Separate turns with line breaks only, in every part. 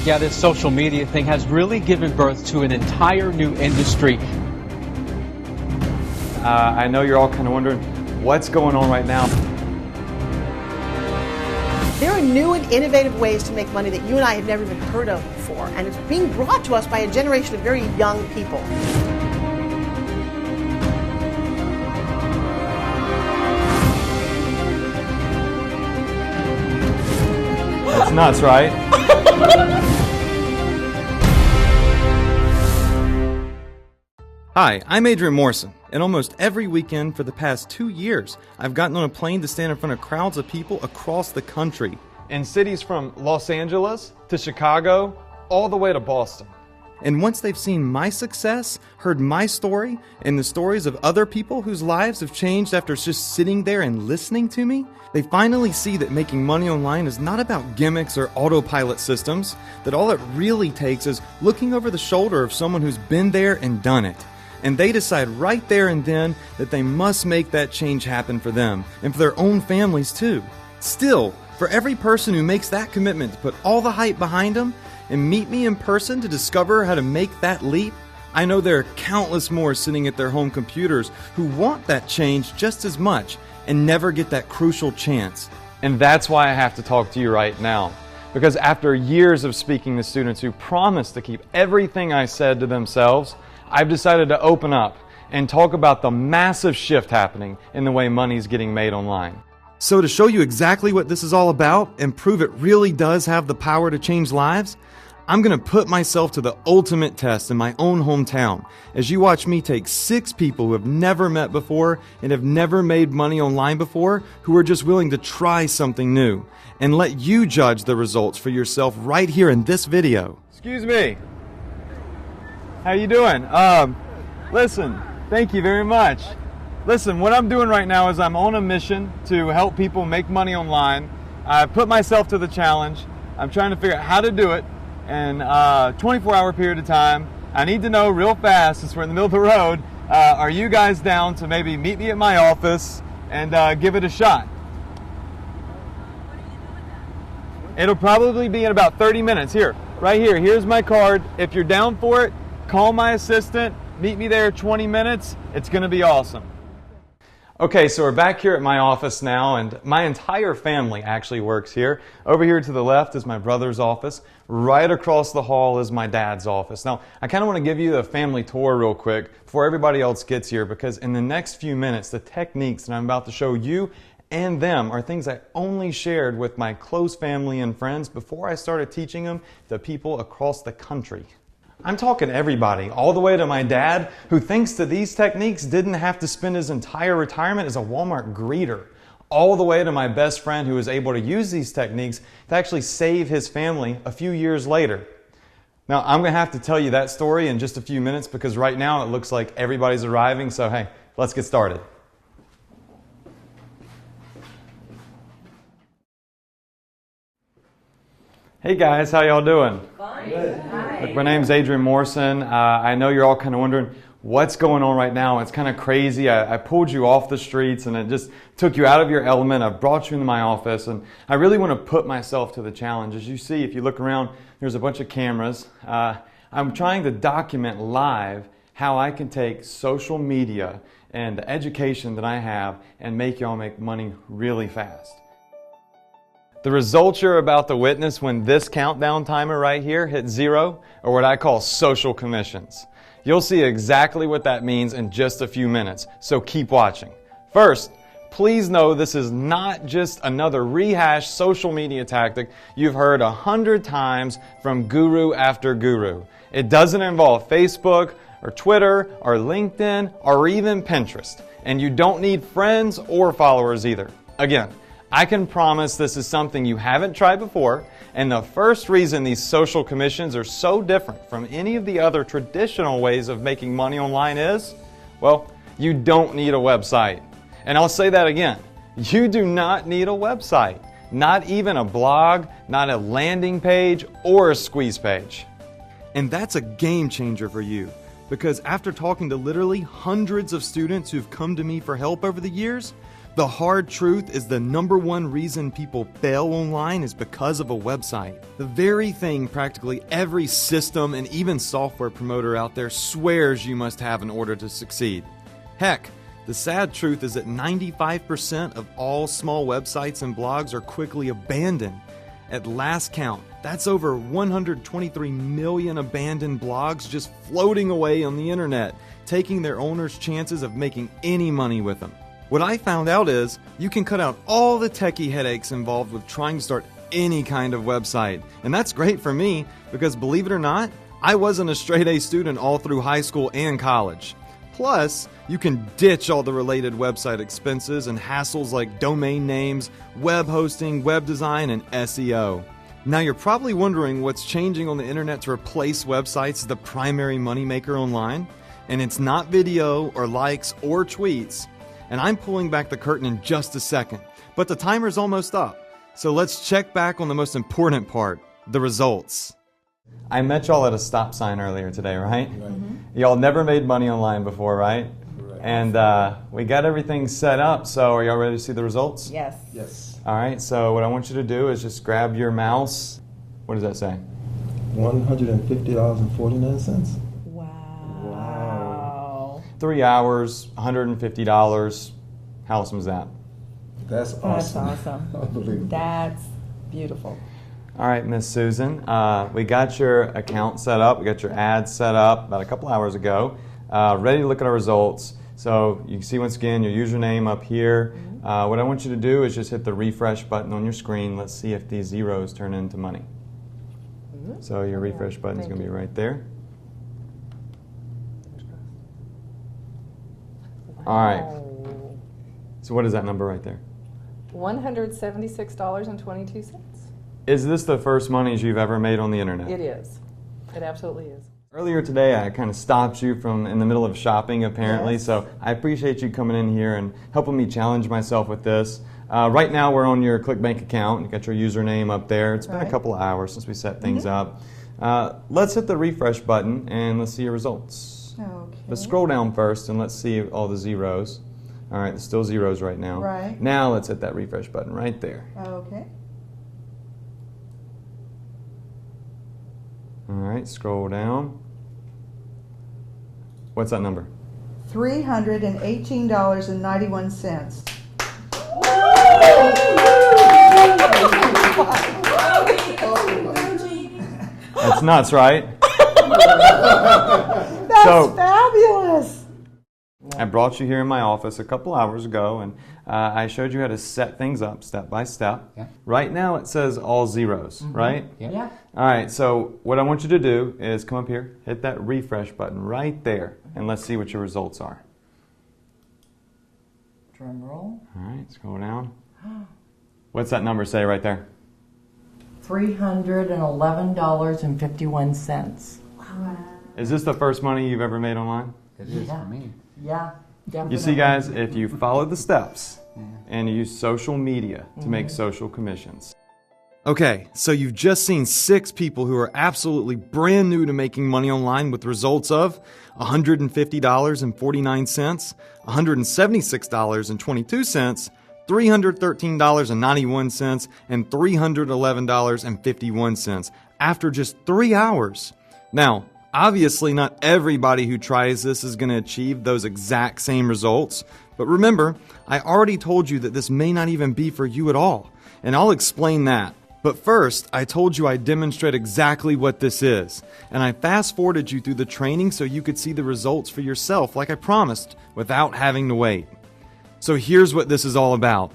Yeah, this social media thing has really given birth to an entire new industry.
I know you're all kind of wondering what's going on right now.
There are new and innovative ways to make money that you and I have never even heard of before, and it's being brought to us by a generation of very young people.
That's nuts, right? Hi, I'm Adrian Morrison, and almost every weekend for the past 2 years, I've gotten on a plane to stand in front of crowds of people across the country. In cities from Los Angeles to Chicago, all the way to Boston. And once they've seen my success, heard my story, and the stories of other people whose lives have changed after just sitting there and listening to me, they finally see that making money online is not about gimmicks or autopilot systems, that all it really takes is looking over the shoulder of someone who's been there and done it. And they decide right there and then that they must make that change happen for them and for their own families too. Still, for every person who makes that commitment to put all the hype behind them and meet me in person to discover how to make that leap, I know there are countless more sitting at their home computers who want that change just as much and never get that crucial chance. And that's why I have to talk to you right now. Because after years of speaking to students who promised to keep everything I said to themselves, I've decided to open up and talk about the massive shift happening in the way money's getting made online. So to show you exactly what this is all about and prove it really does have the power to change lives, I'm going to put myself to the ultimate test in my own hometown as you watch me take 6 people who have never met before and have never made money online before, who are just willing to try something new, and let you judge the results for yourself right here in this video. Excuse me. How you doing? Listen, thank you very much. Listen, what I'm doing right now is I'm on a mission to help people make money online. I put myself to the challenge. I'm trying to figure out how to do it in a 24-hour period of time. I need to know real fast, since we're in the middle of the road, are you guys down to maybe meet me at my office and give it a shot? It'll probably be in about 30 minutes. Here, right here. Here's my card. If you're down for it, call my assistant, meet me there 20 minutes. It's going to be awesome. Okay, so we're back here at my office now, and my entire family actually works here. Over here to the left is my brother's office. Right across the hall is my dad's office. Now, I kind of want to give you a family tour real quick before everybody else gets here, because in the next few minutes, the techniques that I'm about to show you and them are things I only shared with my close family and friends before I started teaching them to people across the country. I'm talking everybody, all the way to my dad, who thinks that these techniques didn't have to spend his entire retirement as a Walmart greeter, all the way to my best friend who was able to use these techniques to actually save his family a few years later. Now, I'm going to have to tell you that story in just a few minutes, because right now it looks like everybody's arriving, so hey, let's get started. Hey guys, how y'all doing?
Fine.
Look, my name's Adrian Morrison. I know you're all kind of wondering what's going on right now. It's kind of crazy. I pulled you off the streets and it just took you out of your element. I brought you into my office, and I really want to put myself to the challenge. As you see, if you look around, there's a bunch of cameras. I'm trying to document live how I can take social media and the education that I have and make y'all make money really fast. The results you're about to witness when this countdown timer right here hits 0 are what I call social commissions. You'll see exactly what that means in just a few minutes, so keep watching. First, please know this is not just another rehashed social media tactic you've heard 100 times from guru after guru. It doesn't involve Facebook or Twitter or LinkedIn or even Pinterest, and you don't need friends or followers either. Again, I can promise this is something you haven't tried before, and the first reason these social commissions are so different from any of the other traditional ways of making money online is, well, you don't need a website. And I'll say that again, you do not need a website, not even a blog, not a landing page, or a squeeze page. And that's a game changer for you, because after talking to literally hundreds of students who've come to me for help over the years, The hard truth is the number one reason people fail online is because of a website. The very thing practically every system and even software promoter out there swears you must have in order to succeed. Heck, the sad truth is that 95% of all small websites and blogs are quickly abandoned. At last count, that's over 123 million abandoned blogs just floating away on the internet, taking their owners' chances of making any money with them. What I found out is you can cut out all the techie headaches involved with trying to start any kind of website. And that's great for me because, believe it or not, I wasn't a straight A student all through high school and college. Plus, you can ditch all the related website expenses and hassles like domain names, web hosting, web design, and SEO. Now you're probably wondering what's changing on the internet to replace websites as the primary moneymaker online. And it's not video or likes or tweets. And I'm pulling back the curtain in just a second. But the timer's almost up. So let's check back on the most important part, the results. I met y'all at a stop sign earlier today, right? Y'all never made money online before, right? And we got everything set up, so are y'all ready to see the results?
Yes.
Yes.
All right, so what I want you to do is just grab your mouse. What does that say?
$150.49.
Wow.
3 hours, $150. How awesome is that?
That's
That's
awesome.
awesome.
Unbelievable.
That's beautiful.
All right, Miss Susan, we got your account set up. We got your ads set up about a couple hours ago. Ready to look at our results. So you can see once again your username up here. What I want you to do is just hit the refresh button on your screen. Let's see if these zeros turn into money. So your refresh button is going to be right there. All right. So what is that number right there?
$176.22.
Is this the first monies you've ever made on the internet?
It is. It absolutely is.
Earlier today, I kind of stopped you from in the middle of shopping, apparently, so I appreciate you coming in here and helping me challenge myself with this. Right now, we're on your ClickBank account. You got your username up there. It's been a couple of hours since we set things up. Let's hit the refresh button, and let's see your results.
Okay.
Let's scroll down first, and let's see all the zeros. All right, there's still zeros right now.
Right.
Now, let's hit that refresh button right there.
Okay.
All right, scroll down. What's that number?
$318.91.
That's nuts, right?
That's fabulous.
I brought you here in my office a couple hours ago, and I showed you how to set things up step by step.
Yeah.
Right now it says all zeros, right?
Yeah.
All right, so what I want you to do is come up here, hit that refresh button right there, and let's see what your results are.
Drum roll.
All right, scroll down. What's that number say right there?
$311.51.
Is this the first money you've ever made online?
It is for me.
Yeah, definitely.
You see, guys, if you follow the steps and you use social media to make social commissions. Okay, so you've just seen 6 people who are absolutely brand new to making money online with results of $150.49, $176.22, $313.91, and $311.51 after just 3 hours. Now, obviously, not everybody who tries this is going to achieve those exact same results. But remember, I already told you that this may not even be for you at all. And I'll explain that. But first, I told you I'd demonstrate exactly what this is. And I fast-forwarded you through the training so you could see the results for yourself like I promised, without having to wait. So here's what this is all about.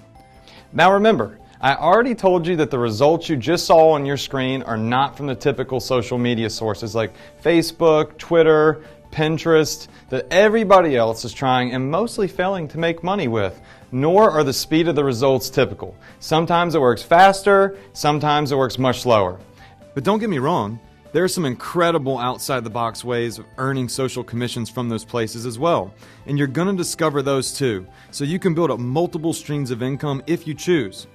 Now remember, I already told you that the results you just saw on your screen are not from the typical social media sources like Facebook, Twitter, Pinterest, that everybody else is trying and mostly failing to make money with. Nor are the speed of the results typical. Sometimes it works faster, sometimes it works much slower. But don't get me wrong, there are some incredible outside-the-box ways of earning social commissions from those places as well. And you're going to discover those too, so you can build up multiple streams of income if you choose.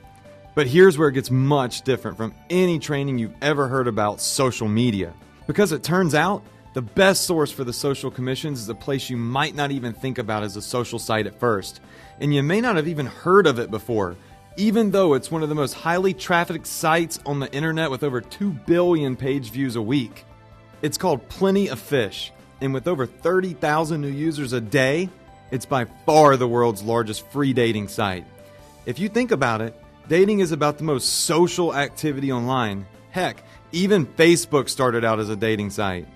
But here's where it gets much different from any training you've ever heard about social media. Because it turns out, The best source for the social commissions is a place you might not even think about as a social site at first, and you may not have even heard of it before, even though it's one of the most highly trafficked sites on the internet with over 2 billion page views a week. It's called Plenty of Fish, and with over 30,000 new users a day, it's by far the world's largest free dating site. If you think about it, dating is about the most social activity online. Heck, even Facebook started out as a dating site.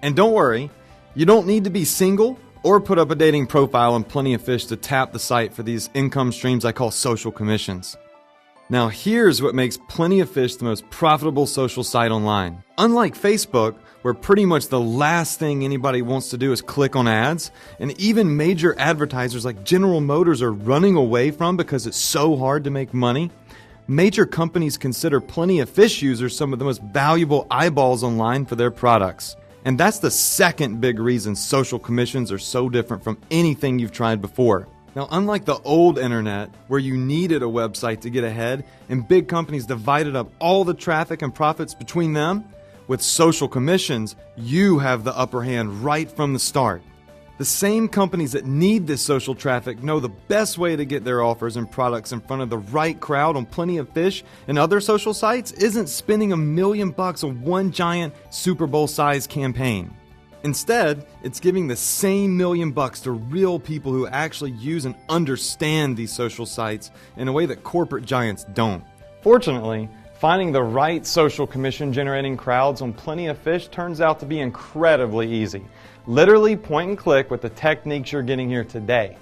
And don't worry, you don't need to be single or put up a dating profile on Plenty of Fish to tap the site for these income streams I call social commissions. Now here's what makes Plenty of Fish the most profitable social site online. Unlike Facebook, where pretty much the last thing anybody wants to do is click on ads, and even major advertisers like General Motors are running away from because it's so hard to make money, major companies consider Plenty of Fish users some of the most valuable eyeballs online for their products. And that's the second big reason social commissions are so different from anything you've tried before. Now, unlike the old internet, where you needed a website to get ahead and big companies divided up all the traffic and profits between them, with social commissions, you have the upper hand right from the start. The same companies that need this social traffic know the best way to get their offers and products in front of the right crowd on Plenty of Fish and other social sites isn't spending $1 million on one giant Super Bowl-sized campaign. Instead, it's giving the same $1 million to real people who actually use and understand these social sites in a way that corporate giants don't. Fortunately, finding the right social commission generating crowds on Plenty of Fish turns out to be incredibly easy. Literally point and click with the techniques you're getting here today,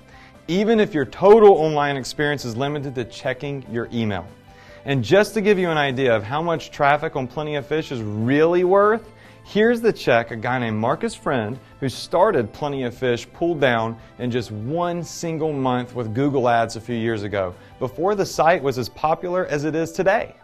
even if your total online experience is limited to checking your email. And just to give you an idea of how much traffic on Plenty of Fish is really worth, here's the check a guy named Marcus Friend, who started Plenty of Fish, pulled down in just one single month with Google Ads a few years ago, before the site was as popular as it is today.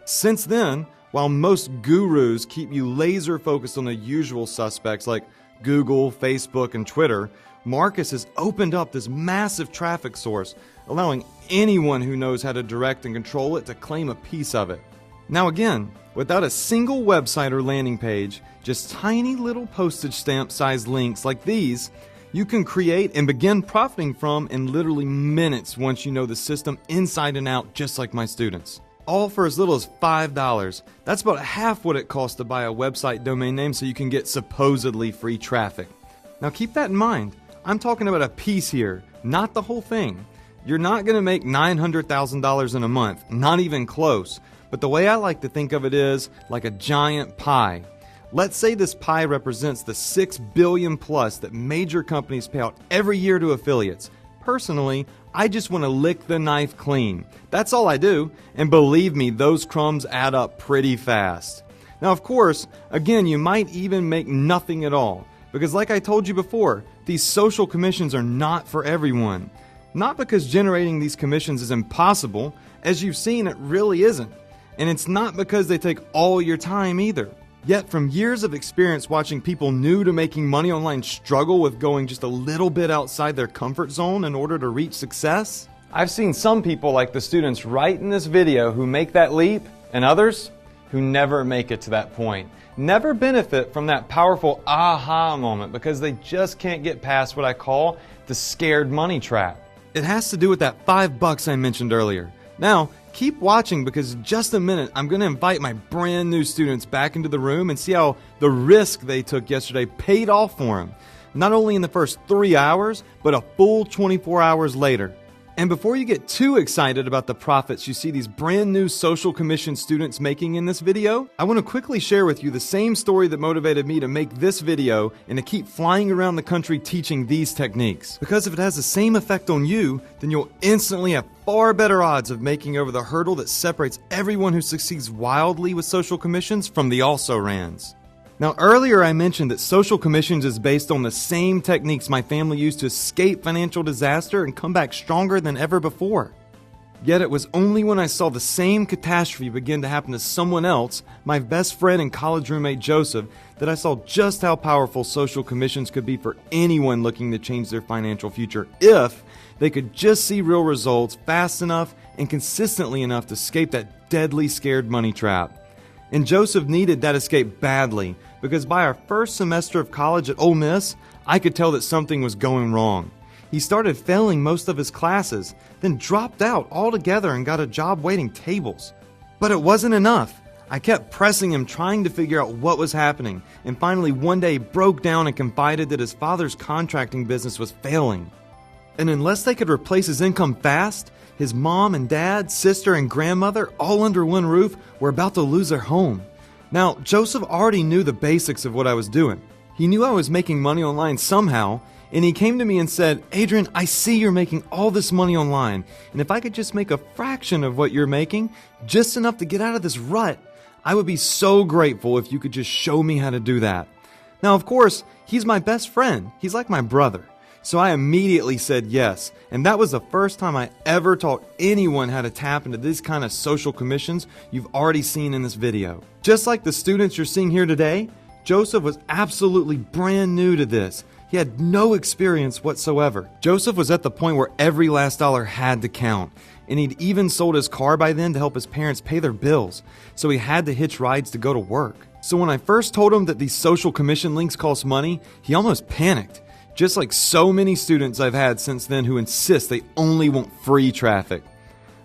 Since then, while most gurus keep you laser focused on the usual suspects like Google, Facebook, and Twitter, Marcus has opened up this massive traffic source, allowing anyone who knows how to direct and control it to claim a piece of it. Now again, without a single website or landing page, just tiny little postage stamp sized links like these, you can create and begin profiting from in literally minutes once you know the system inside and out, just like my students. All for as little as $5. That's about half what it costs to buy a website domain name so you can get supposedly free traffic. Now keep that in mind. I'm talking about a piece here, not the whole thing. You're not going to make $900,000 in a month, not even close. But the way I like to think of it is like a giant pie. Let's say this pie represents the $6 billion plus that major companies pay out every year to affiliates. Personally, I just want to lick the knife clean. That's all I do, and believe me, those crumbs add up pretty fast. Now, of course, again, you might even make nothing at all, because like I told you before, these social commissions are not for everyone. Not because generating these commissions is impossible, as you've seen, it really isn't. And it's not because they take all your time either. Yet from years of experience watching people new to making money online struggle with going just a little bit outside their comfort zone in order to reach success, I've seen some people like the students right in this video who make that leap, and others who never make it to that point. Never benefit from that powerful aha moment because they just can't get past what I call the scared money trap. It has to do with that $5 I mentioned earlier. Now, keep watching because in just a minute I'm going to invite my brand new students back into the room and see how the risk they took yesterday paid off for them. Not only in the first 3 hours, but a full 24 hours later. And before you get too excited about the profits you see these brand new social commission students making in this video, I want to quickly share with you the same story that motivated me to make this video and to keep flying around the country teaching these techniques. Because if it has the same effect on you, then you'll instantly have far better odds of making over the hurdle that separates everyone who succeeds wildly with social commissions from the also-rans. Now, earlier I mentioned that social commissions is based on the same techniques my family used to escape financial disaster and come back stronger than ever before. Yet it was only when I saw the same catastrophe begin to happen to someone else, my best friend and college roommate Joseph, that I saw just how powerful social commissions could be for anyone looking to change their financial future if they could just see real results fast enough and consistently enough to escape that deadly scared money trap. And Joseph needed that escape badly, because by our first semester of college at Ole Miss, I could tell that something was going wrong. He started failing most of his classes, then dropped out altogether and got a job waiting tables. But it wasn't enough. I kept pressing him, trying to figure out what was happening, and finally one day broke down and confided that his father's contracting business was failing. And unless they could replace his income fast, his mom and dad, sister and grandmother, all under one roof, were about to lose their home. Now, Joseph already knew the basics of what I was doing. He knew I was making money online somehow, and he came to me and said, "Adrian, I see you're making all this money online, and if I could just make a fraction of what you're making, just enough to get out of this rut, I would be so grateful if you could just show me how to do that." Now, of course, he's my best friend. He's like my brother. So I immediately said yes, and that was the first time I ever taught anyone how to tap into these kind of social commissions you've already seen in this video. Just like the students you're seeing here today, Joseph was absolutely brand new to this. He had no experience whatsoever. Joseph was at the point where every last dollar had to count, and he'd even sold his car by then to help his parents pay their bills, so he had to hitch rides to go to work. So when I first told him that these social commission links cost money, he almost panicked. Just like so many students I've had since then who insist they only want free traffic.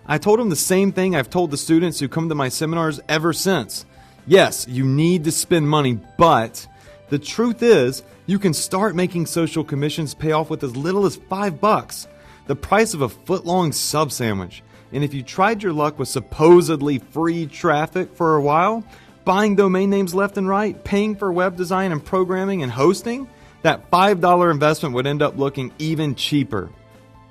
I told him the same thing I've told the students who come to my seminars ever since. Yes, you need to spend money, but the truth is, you can start making social commissions pay off with as little as $5, the price of a foot-long sub sandwich. And if you tried your luck with supposedly free traffic for a while, buying domain names left and right, paying for web design and programming and hosting, that $5 investment would end up looking even cheaper.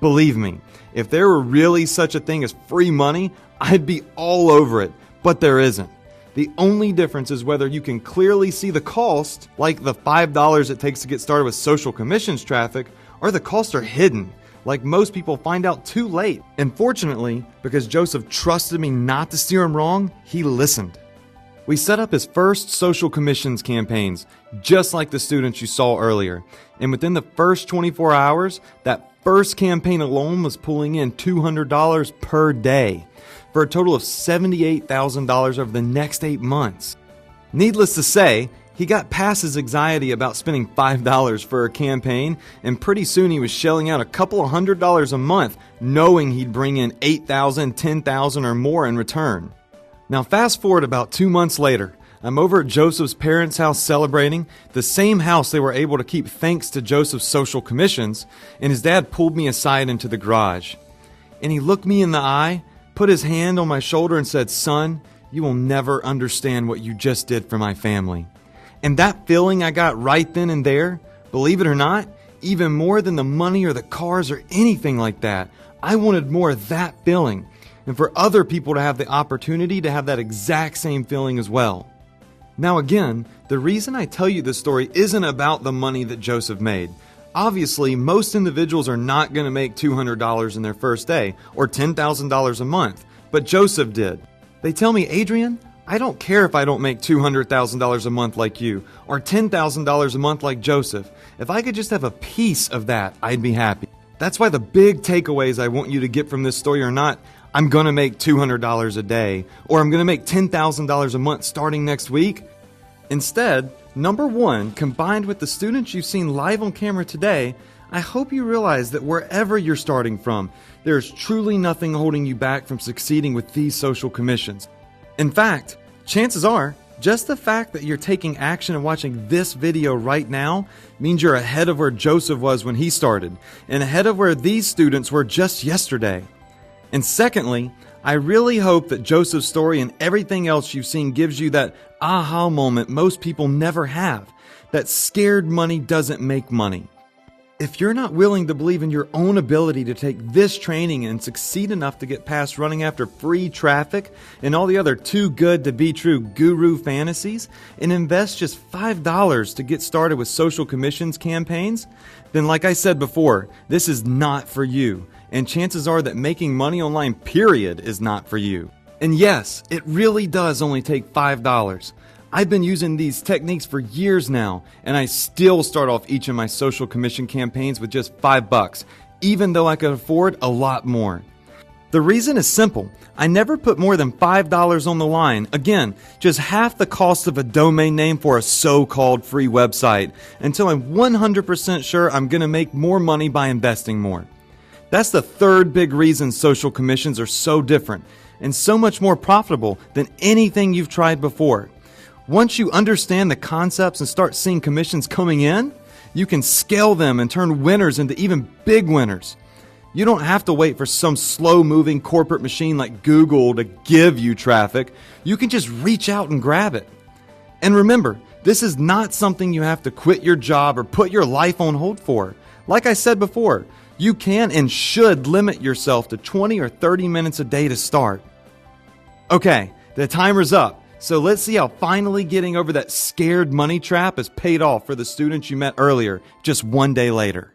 Believe me, if there were really such a thing as free money, I'd be all over it, but there isn't. The only difference is whether you can clearly see the cost, like the $5 it takes to get started with social commissions traffic, or the costs are hidden, like most people find out too late. And fortunately, because Joseph trusted me not to steer him wrong, he listened. We set up his first social commissions campaigns, just like the students you saw earlier. And within the first 24 hours, that first campaign alone was pulling in $200 per day, for a total of $78,000 over the next 8 months. Needless to say, he got past his anxiety about spending $5 for a campaign, and pretty soon he was shelling out a couple of $100 a month, knowing he'd bring in $8,000, $10,000 or more in return. Now fast forward about 2 months later, I'm over at Joseph's parents' house celebrating, the same house they were able to keep thanks to Joseph's social commissions, and his dad pulled me aside into the garage. And he looked me in the eye, put his hand on my shoulder and said, "Son, you will never understand what you just did for my family." And that feeling I got right then and there, believe it or not, even more than the money or the cars or anything like that, I wanted more of that feeling. And for other people to have the opportunity to have that exact same feeling as well. Now again, the reason I tell you this story isn't about the money that Joseph made. Obviously, most individuals are not going to make $200 in their first day or $10,000 a month, but Joseph did. They tell me, "Adrian, I don't care if I don't make $200,000 a month like you or $10,000 a month like Joseph. If I could just have a piece of that, I'd be happy." That's why the big takeaways I want you to get from this story are not, "I'm going to make $200 a day," or "I'm going to make $10,000 a month starting next week." Instead, number one, combined with the students you've seen live on camera today, I hope you realize that wherever you're starting from, there's truly nothing holding you back from succeeding with these social commissions. In fact, chances are, just the fact that you're taking action and watching this video right now means you're ahead of where Joseph was when he started, and ahead of where these students were just yesterday. And secondly, I really hope that Joseph's story and everything else you've seen gives you that aha moment most people never have, that scared money doesn't make money. If you're not willing to believe in your own ability to take this training and succeed enough to get past running after free traffic and all the other too good to be true guru fantasies and invest just $5 to get started with social commissions campaigns, then like I said before, this is not for you. And chances are that making money online, period, is not for you. And yes, it really does only take $5. I've been using these techniques for years now, and I still start off each of my social commission campaigns with just $5, even though I could afford a lot more. The reason is simple. I never put more than $5 on the line. Again, just half the cost of a domain name for a so-called free website until I'm 100% sure I'm going to make more money by investing more. That's the third big reason social commissions are so different and so much more profitable than anything you've tried before. Once you understand the concepts and start seeing commissions coming in, you can scale them and turn winners into even big winners. You don't have to wait for some slow-moving corporate machine like Google to give you traffic. You can just reach out and grab it. And remember, this is not something you have to quit your job or put your life on hold for. Like I said before, you can and should limit yourself to 20 or 30 minutes a day to start. Okay, the timer's up. So let's see how finally getting over that scared money trap has paid off for the students you met earlier, just one day later.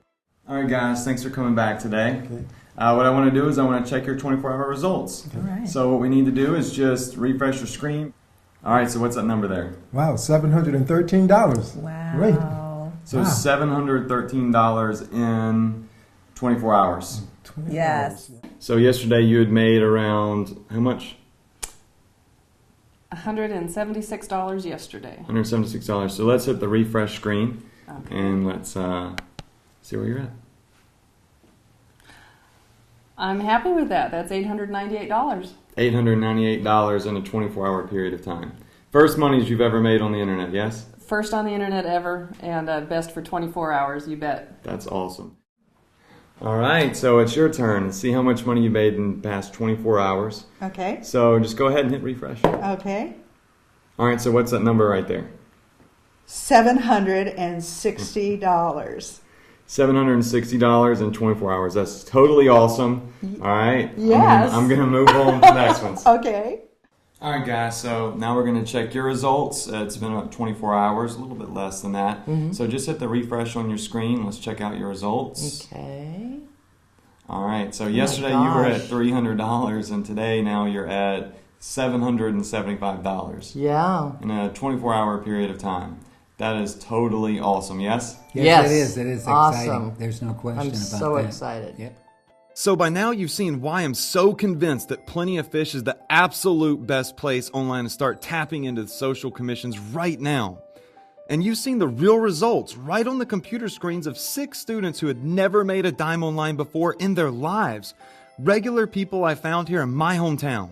All right, guys, thanks for coming back today.
Okay.
What I want to do is I want to check your 24-hour results.
All right.
So what we need to do is just refresh your screen. All right, so what's that number there?
Wow, $713.
Wow.
Great.
So
Wow.
$713 in 24 hours.
24
Yes.
hours.
So yesterday you had made around, how much?
$176 yesterday.
$176. So let's hit the refresh screen
Okay.
and let's see where you're at.
I'm happy with that. That's $898.
$898 in a 24-hour period of time. First monies you've ever made on the internet, yes?
First on the internet ever, and best for 24 hours, you bet.
That's awesome. All right, so it's your turn. Let's see how much money you made in the past 24 hours.
Okay.
So just go ahead and hit refresh.
Okay.
All right, so what's that number right there?
$760.
$760 in 24 hours. That's totally awesome. All right.
Yes.
I'm gonna move on to the next ones.
Okay.
All right, guys. So now we're gonna check your results. It's been about 24 hours, a little bit less than that. So just hit the refresh on your screen. Let's check out your results.
Okay.
All right. So yesterday you were at
gosh.
$300, and today now you're at $775
Yeah.
in a 24-hour period of time. That is totally awesome. Yes.
Yes, it is. It is exciting.
Awesome.
There's no question
I'm
about
so
that.
excited.
Yep.
So by now you've seen why I'm so convinced that Plenty of Fish is the absolute best place online to start tapping into the social commissions right now. And you've seen the real results right on the computer screens of 6 students who had never made a dime online before in their lives. Regular people I found here in my hometown.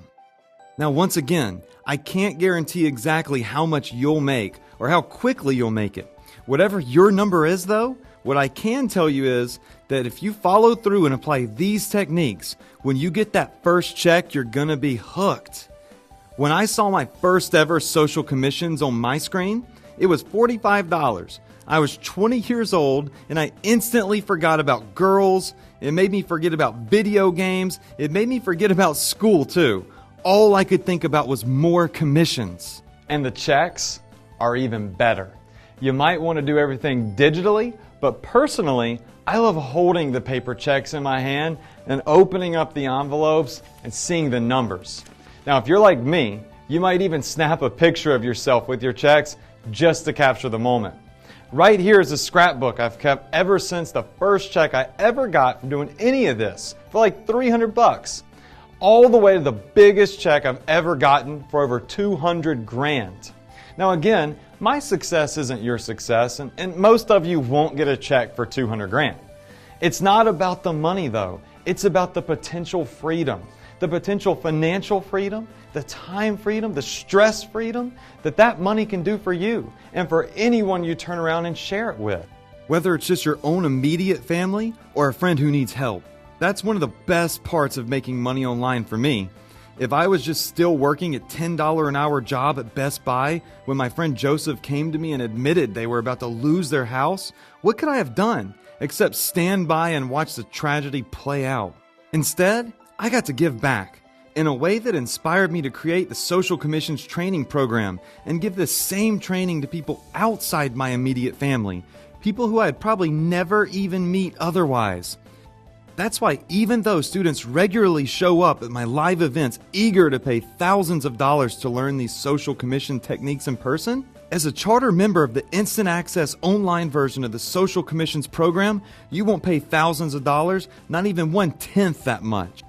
Now once again, I can't guarantee exactly how much you'll make or how quickly you'll make it. Whatever your number is though, what I can tell you is that if you follow through and apply these techniques, when you get that first check, you're gonna be hooked. When I saw my first ever social commissions on my screen, it was $45. I was 20 years old and I instantly forgot about girls. It made me forget about video games. It made me forget about school too. All I could think about was more commissions. And the checks are even better. You might want to do everything digitally, but personally, I love holding the paper checks in my hand and opening up the envelopes and seeing the numbers. Now, if you're like me, you might even snap a picture of yourself with your checks just to capture the moment. Right here is a scrapbook I've kept ever since the first check I ever got from doing any of this for like $300. All the way to the biggest check I've ever gotten for over 200 grand. Now again, my success isn't your success, and most of you won't get a check for 200 grand. It's not about the money though. It's about the potential freedom, the potential financial freedom, the time freedom, the stress freedom that money can do for you and for anyone you turn around and share it with. Whether it's just your own immediate family or a friend who needs help. That's one of the best parts of making money online for me. If I was just still working at $10 an hour job at Best Buy when my friend Joseph came to me and admitted they were about to lose their house, what could I have done except stand by and watch the tragedy play out? Instead, I got to give back in a way that inspired me to create the Social Commissions training program and give the same training to people outside my immediate family, people who I'd probably never even meet otherwise. That's why even though students regularly show up at my live events eager to pay thousands of dollars to learn these social commission techniques in person, as a charter member of the instant access online version of the Social Commissions program, you won't pay thousands of dollars, not even 1/10 that much.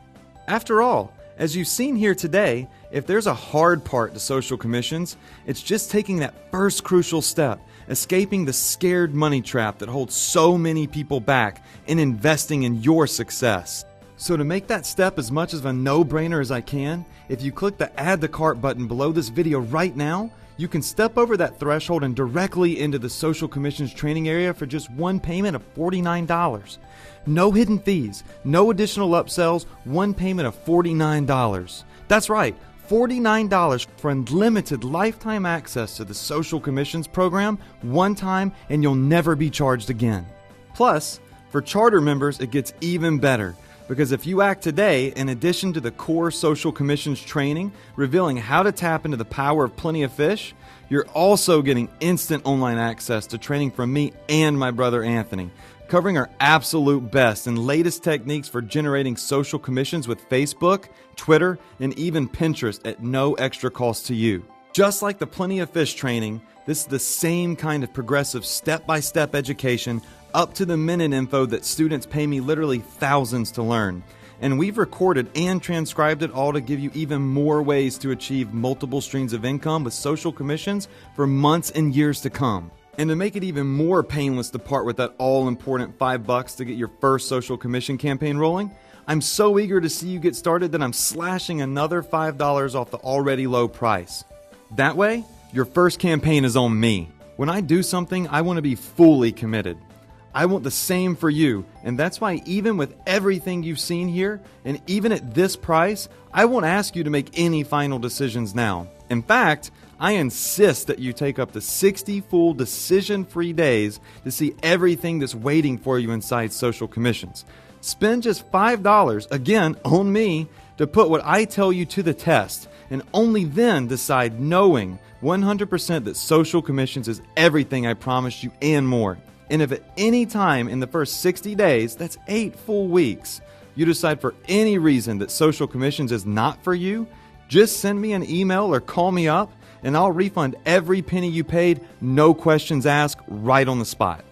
After all, as you've seen here today, if there's a hard part to social commissions, it's just taking that first crucial step, escaping the scared money trap that holds so many people back and investing in your success. So to make that step as much of a no-brainer as I can, if you click the Add to Cart button below this video right now, you can step over that threshold and directly into the Social Commissions training area for just one payment of $49. No hidden fees, no additional upsells, one payment of $49. That's right, $49 for unlimited lifetime access to the Social Commissions program, one time, and you'll never be charged again. Plus, for charter members, it gets even better. Because if you act today, in addition to the core Social Commissions training, revealing how to tap into the power of Plenty of Fish, you're also getting instant online access to training from me and my brother Anthony, covering our absolute best and latest techniques for generating social commissions with Facebook, Twitter, and even Pinterest at no extra cost to you. Just like the Plenty of Fish training, this is the same kind of progressive step-by-step education, up-to-the-minute info that students pay me literally thousands to learn. And we've recorded and transcribed it all to give you even more ways to achieve multiple streams of income with social commissions for months and years to come. And to make it even more painless to part with that all-important $5 to get your first social commission campaign rolling, I'm so eager to see you get started that I'm slashing another $5 off the already low price. That way, your first campaign is on me. When I do something, I want to be fully committed. I want the same for you, and that's why even with everything you've seen here, and even at this price, I won't ask you to make any final decisions now. In fact, I insist that you take up to 60 full decision-free days to see everything that's waiting for you inside Social Commissions. Spend just $5, again, on me, to put what I tell you to the test, and only then decide knowing 100% that Social Commissions is everything I promised you and more. And if at any time in the first 60 days, that's 8 full weeks, you decide for any reason that Social Commissions is not for you, just send me an email or call me up, and I'll refund every penny you paid, no questions asked, right on the spot.